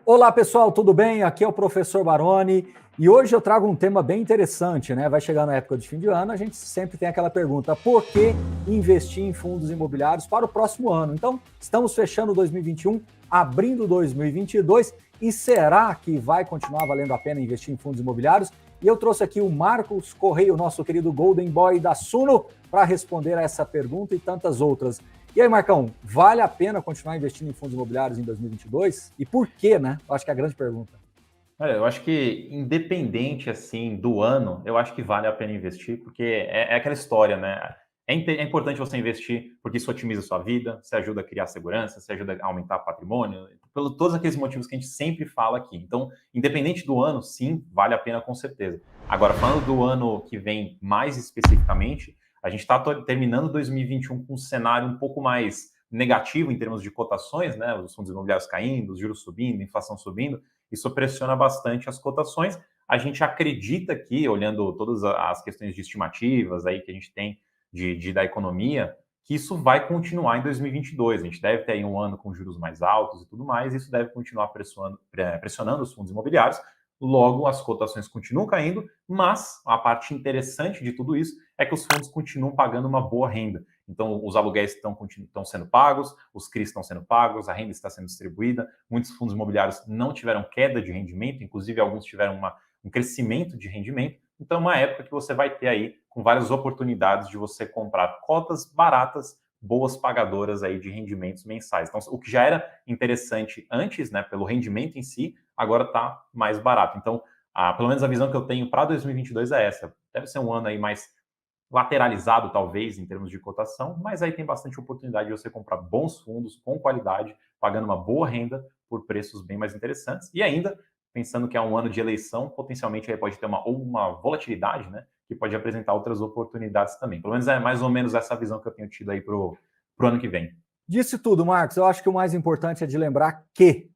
Olá pessoal, tudo bem? Aqui é o professor Baroni e hoje eu trago um tema bem interessante, né? Vai chegar na época de fim de ano, a gente sempre tem aquela pergunta: por que investir em fundos imobiliários para o próximo ano? Então, estamos fechando 2021, abrindo 2022 e será que vai continuar valendo a pena investir em fundos imobiliários? E eu trouxe aqui o Marcos Correia, o nosso querido Golden Boy da Suno, para responder a essa pergunta e tantas outras. E aí, Marcão, vale a pena continuar investindo em fundos imobiliários em 2022? E por quê, né? Eu acho que é a grande pergunta. Olha, eu acho que independente assim do ano, eu acho que vale a pena investir, porque é aquela história, né? É importante você investir porque isso otimiza a sua vida, você ajuda a criar segurança, você ajuda a aumentar patrimônio, por todos aqueles motivos que a gente sempre fala aqui. Então, independente do ano, sim, vale a pena com certeza. Agora, falando do ano que vem mais especificamente, a gente está terminando 2021 com um cenário um pouco mais negativo em termos de cotações, né? Os fundos imobiliários caindo, os juros subindo, a inflação subindo. Isso pressiona bastante as cotações. A gente acredita que, olhando todas as questões de estimativas aí que a gente tem da economia, que isso vai continuar em 2022. A gente deve ter aí um ano com juros mais altos e tudo mais, e isso deve continuar pressionando os fundos imobiliários. Logo, as cotações continuam caindo, mas a parte interessante de tudo isso é que os fundos continuam pagando uma boa renda. Então, os aluguéis estão sendo pagos, os CRIs estão sendo pagos, a renda está sendo distribuída. Muitos fundos imobiliários não tiveram queda de rendimento, inclusive alguns tiveram um crescimento de rendimento. Então, é uma época que você vai ter aí com várias oportunidades de você comprar cotas baratas, boas pagadoras aí de rendimentos mensais. Então, o que já era interessante antes, né, pelo rendimento em si, agora está mais barato. Então, pelo menos a visão que eu tenho para 2022 é essa. Deve ser um ano aí mais lateralizado, talvez, em termos de cotação, mas aí tem bastante oportunidade de você comprar bons fundos com qualidade, pagando uma boa renda por preços bem mais interessantes. E ainda, pensando que é um ano de eleição, potencialmente aí pode ter uma volatilidade, né? Que pode apresentar outras oportunidades também. Pelo menos é mais ou menos essa visão que eu tenho tido aí para o ano que vem. Disse tudo, Marcos. Eu acho que o mais importante é de lembrar que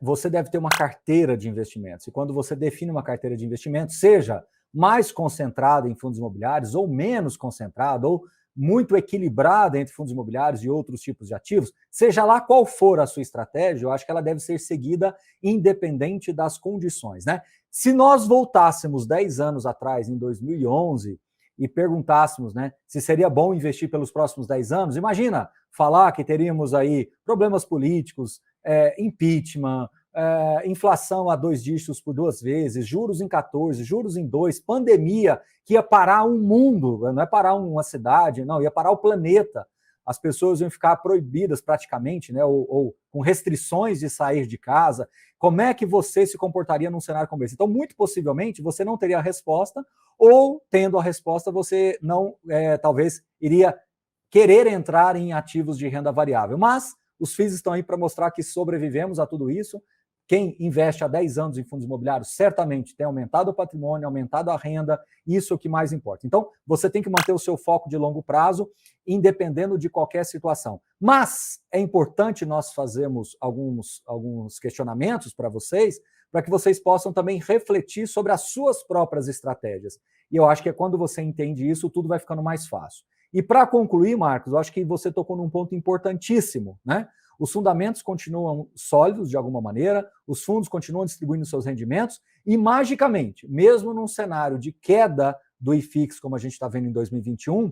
você deve ter uma carteira de investimentos. E quando você define uma carteira de investimentos, seja mais concentrada em fundos imobiliários ou menos concentrada, ou muito equilibrada entre fundos imobiliários e outros tipos de ativos, seja lá qual for a sua estratégia, eu acho que ela deve ser seguida independente das condições, né? Se nós voltássemos 10 anos atrás, em 2011, e perguntássemos, né, se seria bom investir pelos próximos 10 anos, imagina falar que teríamos aí problemas políticos, impeachment, inflação a 2 dígitos por 2 vezes, juros em 14, juros em 2, pandemia, que ia parar um mundo, não é parar uma cidade, não, ia parar o planeta. As pessoas iam ficar proibidas praticamente, né, ou com restrições de sair de casa. Como é que você se comportaria num cenário como esse? Então, muito possivelmente, você não teria a resposta, ou, tendo a resposta, você não, talvez, iria querer entrar em ativos de renda variável. Mas os FIIs estão aí para mostrar que sobrevivemos a tudo isso. Quem investe há 10 anos em fundos imobiliários certamente tem aumentado o patrimônio, aumentado a renda, isso é o que mais importa. Então, você tem que manter o seu foco de longo prazo, independendo de qualquer situação. Mas é importante nós fazermos alguns questionamentos para que vocês possam também refletir sobre as suas próprias estratégias. E eu acho que é quando você entende isso, tudo vai ficando mais fácil. E para concluir, Marcos, eu acho que você tocou num ponto importantíssimo, né? Os fundamentos continuam sólidos de alguma maneira, os fundos continuam distribuindo seus rendimentos e, magicamente, mesmo num cenário de queda do IFIX, como a gente está vendo em 2021,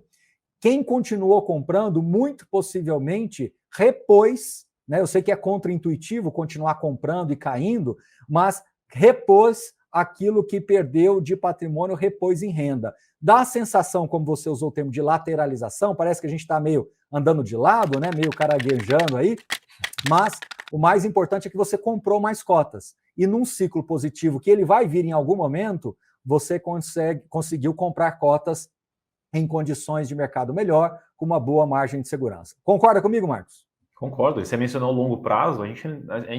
quem continuou comprando, muito possivelmente, repôs, né? Eu sei que é contraintuitivo continuar comprando e caindo, mas repôs aquilo que perdeu de patrimônio, repôs em renda. Dá a sensação, como você usou o termo de lateralização, parece que a gente está meio andando de lado, né? Meio caraguejando aí, mas o mais importante é que você comprou mais cotas. E num ciclo positivo, que ele vai vir em algum momento, você conseguiu comprar cotas em condições de mercado melhor, com uma boa margem de segurança. Concorda comigo, Marcos? Concordo. E você mencionou o longo prazo. A gente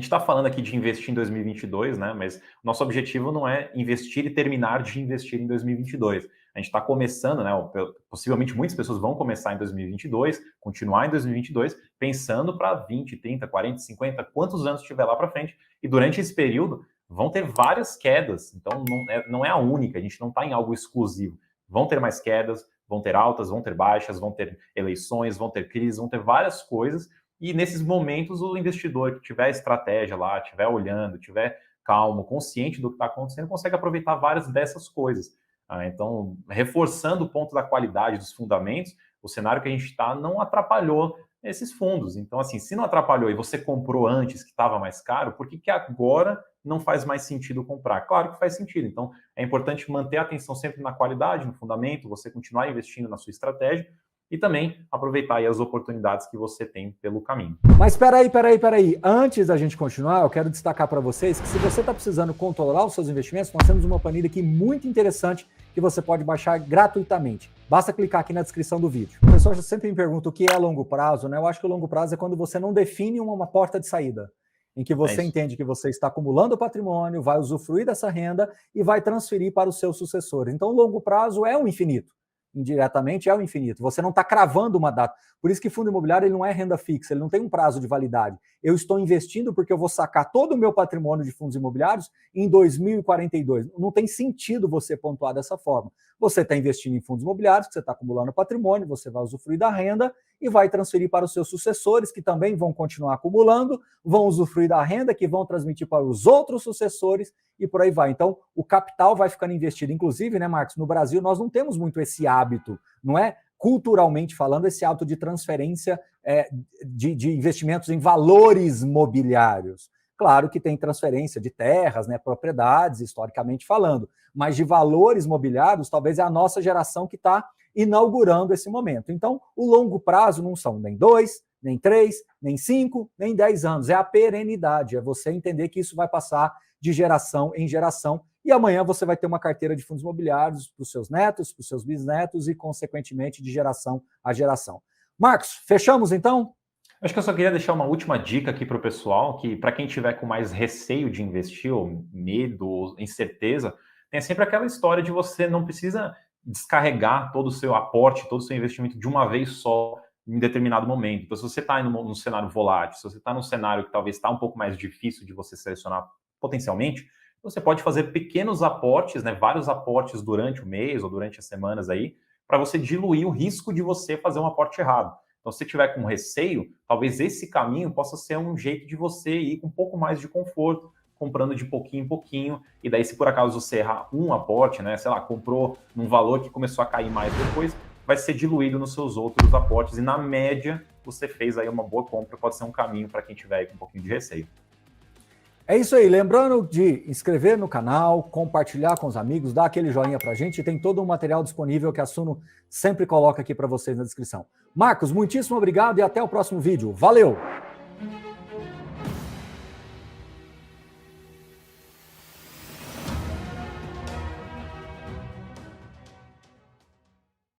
está falando aqui de investir em 2022, né? Mas nosso objetivo não é investir e terminar de investir em 2022. A gente está começando, né? Possivelmente muitas pessoas vão começar em 2022, continuar em 2022, pensando para 20, 30, 40, 50, quantos anos estiver lá para frente. E durante esse período vão ter várias quedas. Então não é a única. A gente não está em algo exclusivo. Vão ter mais quedas, vão ter altas, vão ter baixas, vão ter eleições, vão ter crises, vão ter várias coisas. E nesses momentos, o investidor que tiver estratégia lá, tiver olhando, tiver calmo, consciente do que está acontecendo, consegue aproveitar várias dessas coisas. Então, reforçando o ponto da qualidade dos fundamentos, o cenário que a gente está não atrapalhou esses fundos. Então, assim, se não atrapalhou e você comprou antes que estava mais caro, por que agora não faz mais sentido comprar? Claro que faz sentido. Então, é importante manter a atenção sempre na qualidade, no fundamento, você continuar investindo na sua estratégia e também aproveitar aí as oportunidades que você tem pelo caminho. Mas peraí. Antes da gente continuar, eu quero destacar para vocês que se você está precisando controlar os seus investimentos, nós temos uma planilha aqui muito interessante que você pode baixar gratuitamente. Basta clicar aqui na descrição do vídeo. O pessoal já sempre me pergunta o que é longo prazo, né? Eu acho que o longo prazo é quando você não define uma porta de saída, em que você entende que você está acumulando patrimônio, vai usufruir dessa renda e vai transferir para os seus sucessores. Então, o longo prazo é o infinito. Indiretamente é o infinito. Você não está cravando uma data. Por isso que fundo imobiliário ele não é renda fixa, ele não tem um prazo de validade. Eu estou investindo porque eu vou sacar todo o meu patrimônio de fundos imobiliários em 2042. Não tem sentido você pontuar dessa forma. Você está investindo em fundos imobiliários, que você está acumulando patrimônio, você vai usufruir da renda e vai transferir para os seus sucessores, que também vão continuar acumulando, vão usufruir da renda, que vão transmitir para os outros sucessores e por aí vai. Então, o capital vai ficando investido. Inclusive, né, Marcos, no Brasil nós não temos muito esse hábito, não é? Culturalmente falando, esse hábito de transferência de investimentos em valores mobiliários. Claro que tem transferência de terras, né, propriedades, historicamente falando, mas de valores mobiliários, talvez é a nossa geração que está inaugurando esse momento. Então, o longo prazo não são nem 2, nem 3, nem 5, nem 10 anos. É a perenidade, é você entender que isso vai passar de geração em geração. E amanhã você vai ter uma carteira de fundos imobiliários para os seus netos, para os seus bisnetos e, consequentemente, de geração a geração. Marcos, fechamos então? Acho que eu só queria deixar uma última dica aqui para o pessoal, que para quem tiver com mais receio de investir, ou medo, ou incerteza, tem sempre aquela história de você não precisa descarregar todo o seu aporte, todo o seu investimento de uma vez só em determinado momento. Então, se você está num cenário volátil, se você está num cenário que talvez está um pouco mais difícil de você selecionar potencialmente, você pode fazer pequenos aportes, né, vários aportes durante o mês ou durante as semanas aí, para você diluir o risco de você fazer um aporte errado. Então, se você tiver com receio, talvez esse caminho possa ser um jeito de você ir com um pouco mais de conforto, comprando de pouquinho em pouquinho, e daí se por acaso você errar um aporte, né, sei lá, comprou num valor que começou a cair mais depois, vai ser diluído nos seus outros aportes, e na média você fez aí uma boa compra, pode ser um caminho para quem tiver aí com um pouquinho de receio. É isso aí, lembrando de inscrever no canal, compartilhar com os amigos, dar aquele joinha pra gente, tem todo o material disponível que a Suno sempre coloca aqui para vocês na descrição. Marcos, muitíssimo obrigado e até o próximo vídeo. Valeu!